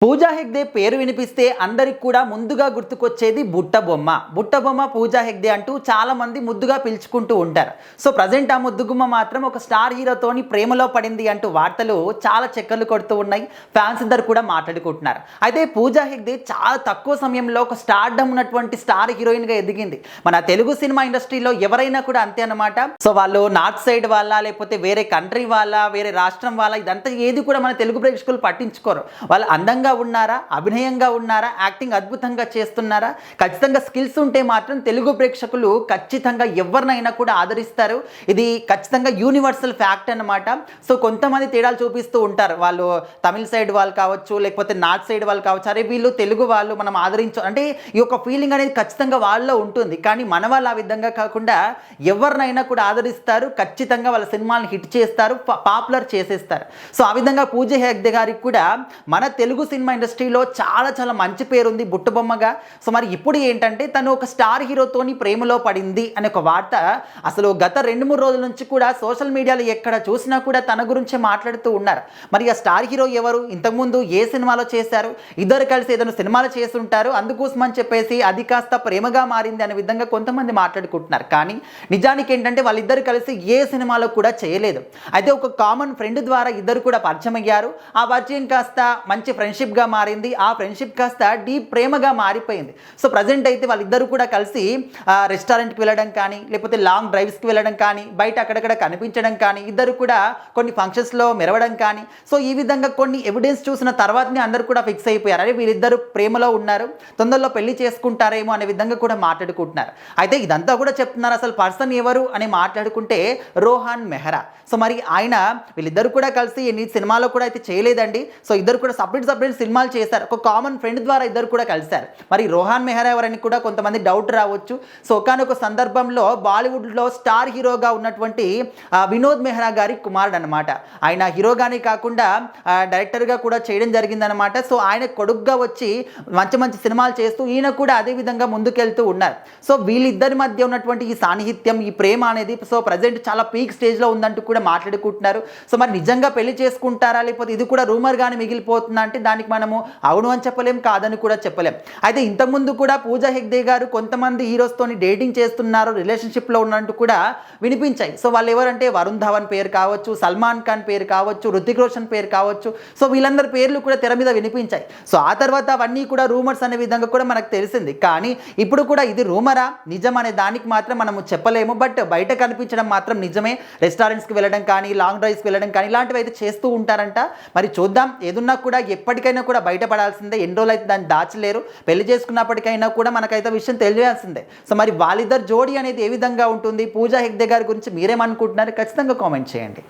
పూజా హెగ్డే పేరు వినిపిస్తే అందరికి కూడా ముందుగా గుర్తుకొచ్చేది బుట్టబొమ్మ. బుట్టబొమ్మ పూజా హెగ్డే అంటూ చాలామంది ముద్దుగా పిలుచుకుంటూ ఉంటారు. సో ప్రజెంట్ ఆ ముద్దుగుమ్మ మాత్రం ఒక స్టార్ హీరోతోని ప్రేమలో పడింది అంటూ వార్తలు చాలా చక్కర్లు కొడుతూ ఉన్నాయి. ఫ్యాన్స్ ఇద్దరు కూడా మాట్లాడుకుంటున్నారు. అయితే పూజా హెగ్డే చాలా తక్కువ సమయంలో ఒక స్టార్డమ్ ఉన్నటువంటి స్టార్ హీరోయిన్గా ఎదిగింది. మన తెలుగు సినిమా ఇండస్ట్రీలో ఎవరైనా కూడా అంతే అన్నమాట. సో వాళ్ళు నార్త్ సైడ్ వాళ్ళ, లేకపోతే వేరే కంట్రీ వాళ్ళ, వేరే రాష్ట్రం వాళ్ళ, ఇదంతా ఏది కూడా మన తెలుగు ప్రేక్షకులు పట్టించుకోరు. వాళ్ళు అందంగా ఉన్నారా, అభినయంగా ఉన్నారా, యాక్టింగ్ అద్భుతంగా చేస్తున్నారా, ఖచ్చితంగా స్కిల్స్ ఉంటే మాత్రం తెలుగు ప్రేక్షకులు ఖచ్చితంగా ఎవరినైనా కూడా ఆదరిస్తారు. ఇది ఖచ్చితంగా యూనివర్సల్ ఫ్యాక్ట్ అన్నమాట. సో కొంతమంది తేడాలు చూపిస్తూ ఉంటారు. వాళ్ళు తమిళ సైడ్ వాళ్ళు కావచ్చు, లేకపోతే నార్త్ సైడ్ వాళ్ళు కావచ్చు, అరే వీళ్ళు తెలుగు వాళ్ళు మనం అంటే ఈ యొక్క ఫీలింగ్ అనేది ఖచ్చితంగా వాళ్ళలో ఉంటుంది. కానీ మన వాళ్ళు ఆ విధంగా కాకుండా ఎవరినైనా కూడా ఆదరిస్తారు, ఖచ్చితంగా వాళ్ళ సినిమాలను హిట్ చేస్తారు, పాపులర్ చేసేస్తారు. సో ఆ విధంగా పూజా హెగ్డే గారికి కూడా మన తెలుగు సినిమా ఇండస్ట్రీలో చాలా చాలా మంచి పేరు ఉంది బుట్టబొమ్మగా. సో మరి ఇప్పుడు ఏంటంటే తను ఒక స్టార్ హీరోతోని ప్రేమలో పడింది అనే ఒక వార్త అసలు గత 2-3 రోజుల నుంచి కూడా సోషల్ మీడియాలో ఎక్కడ చూసినా కూడా తన గురించే మాట్లాడుతూ ఉన్నారు. మరి ఆ స్టార్ హీరో ఎవరు, ఇంతకుముందు ఏ సినిమాలో చేశారు, ఇద్దరు కలిసి ఏదైనా సినిమాలు చేస్తుంటారు, అందుకోసమని చెప్పేసి అది కాస్త ప్రేమగా మారింది అనే విధంగా కొంతమంది మాట్లాడుకుంటున్నారు. కానీ నిజానికి ఏంటంటే వాళ్ళిద్దరు కలిసి ఏ సినిమాలో కూడా చేయలేదు. అయితే ఒక కామన్ ఫ్రెండ్ ద్వారా ఇద్దరు కూడా పరిచయం అయ్యారు. ఆ పరిచయం కాస్త మంచి ఫ్రెండ్షిప్గా మారింది. ఆ ఫ్రెండ్షిప్ కాస్త డీప్ ప్రేమగా మారిపోయింది. సో ప్రజెంట్ అయితే వాళ్ళిద్దరూ కూడా కలిసి రెస్టారెంట్కి వెళ్ళడం కానీ, లేకపోతే లాంగ్ డ్రైవ్స్కి వెళ్ళడం కానీ, బయట అక్కడక్కడ కనిపించడం కానీ, ఇద్దరు కూడా కొన్ని ఫంక్షన్స్లో మెరవడం కానీ, సో ఈ విధంగా కొన్ని ఎవిడెన్స్ చూసిన తర్వాతనే అందరూ కూడా ఫిక్స్ అయిపోయారు. అరే వీళ్ళిద్దరు ప్రేమలో ఉన్నారు, తొందరలో పెళ్లి చేసుకుంటారేమో అనే విధంగా కూడా మాట్లాడుకుంటున్నారు. అయితే ఇదంతా కూడా చెప్తున్నారు. అసలు పర్సన్ ఎవరు అని మాట్లాడుకుంటే రోహన్ మెహ్రా. సో మరి ఆయన వీళ్ళిద్దరు కూడా కలిసి ఎన్ని సినిమాలో కూడా అయితే చేయలేదండి. సో ఇద్దరు కూడా సపరేట్ సినిమాలు చేశారు. ఒక కామన్ ఫ్రెండ్ ద్వారా ఇద్దరు కూడా కలిశారు. మరి రోహన్ మెహ్రా ఎవరని కూడా కొంతమంది డౌట్ రావచ్చు. సో ఒకానొక సందర్భంలో బాలీవుడ్లో స్టార్ హీరోగా ఉన్నటువంటి వినోద్ మెహ్రా గారి కుమారుడు అనమాట. ఆయన హీరోగానే కాకుండా డైరెక్టర్గా కూడా చేయడం జరిగిందనమాట. సో ఆయన కొడుకుగా వచ్చి మంచి మంచి సినిమాలు చేస్తూ ఈయన కూడా అదే విధంగా ముందుకెళ్తూ ఉన్నారు. సో వీళ్ళిద్దరి మధ్య ఉన్నటువంటి ఈ సాన్నిహిత్యం, ఈ ప్రేమ అనేది సో ప్రజెంట్ చాలా పీక్ స్టేజ్లో ఉందంటూ కూడా మాట్లాడుకుంటున్నారు. సో మరి నిజంగా పెళ్లి చేసుకుంటారా, లేకపోతే ఇది కూడా రూమర్గానే మిగిలిపోతుందా అంటే దానికి మనము అవును అని చెప్పలేం, కాదని కూడా చెప్పలేం. అయితే ఇంతకుముందు కూడా పూజా హెగ్డే గారు కొంతమంది హీరోస్తోని డేటింగ్ చేస్తున్నారు, రిలేషన్షిప్లో ఉన్నట్టు కూడా వినిపించాయి. సో వాళ్ళు ఎవరంటే వరుణ్ ధవన్ పేరు కావచ్చు, సల్మాన్ ఖాన్ పేరు కావచ్చు, రుతిక్ రోషన్ పేరు కావచ్చు. సో వీళ్ళందరి పేర్లు కూడా తెర మీద వినిపించాయి. సో ఆ తర్వాత అవన్నీ కూడా రూమర్స్ అనే విధంగా కూడా మనకు తెలిసింది. కానీ ఇప్పుడు కూడా ఇది రూమరా నిజం అనే దానికి మాత్రం మనము చెప్పలేము. బట్ బయట కనిపించడం మాత్రం నిజమే. రెస్టారెంట్స్కి వెళ్ళడం కానీ, లాంగ్ డ్రైవ్స్కి వెళ్ళడం కానీ ఇలాంటివి అయితే చేస్తూ ఉంటారంట. మరి చూద్దాం, ఏదున్నా కూడా ఎప్పటికైనా కూడా బయటపడాల్సిందే. ఎన్ని రోజులు అయితే దాన్ని దాచలేరు. పెళ్లి చేసుకున్నప్పటికైనా కూడా మనకైతే విషయం తెలియాల్సిందే. సో మరి వాళ్ళిద్దరు జోడీ అనేది ఏ విధంగా ఉంటుంది, పూజా హెగ్డే గారి గురించి మీరేమనుకుంటున్నారు ఖచ్చితంగా కామెంట్ చేయండి.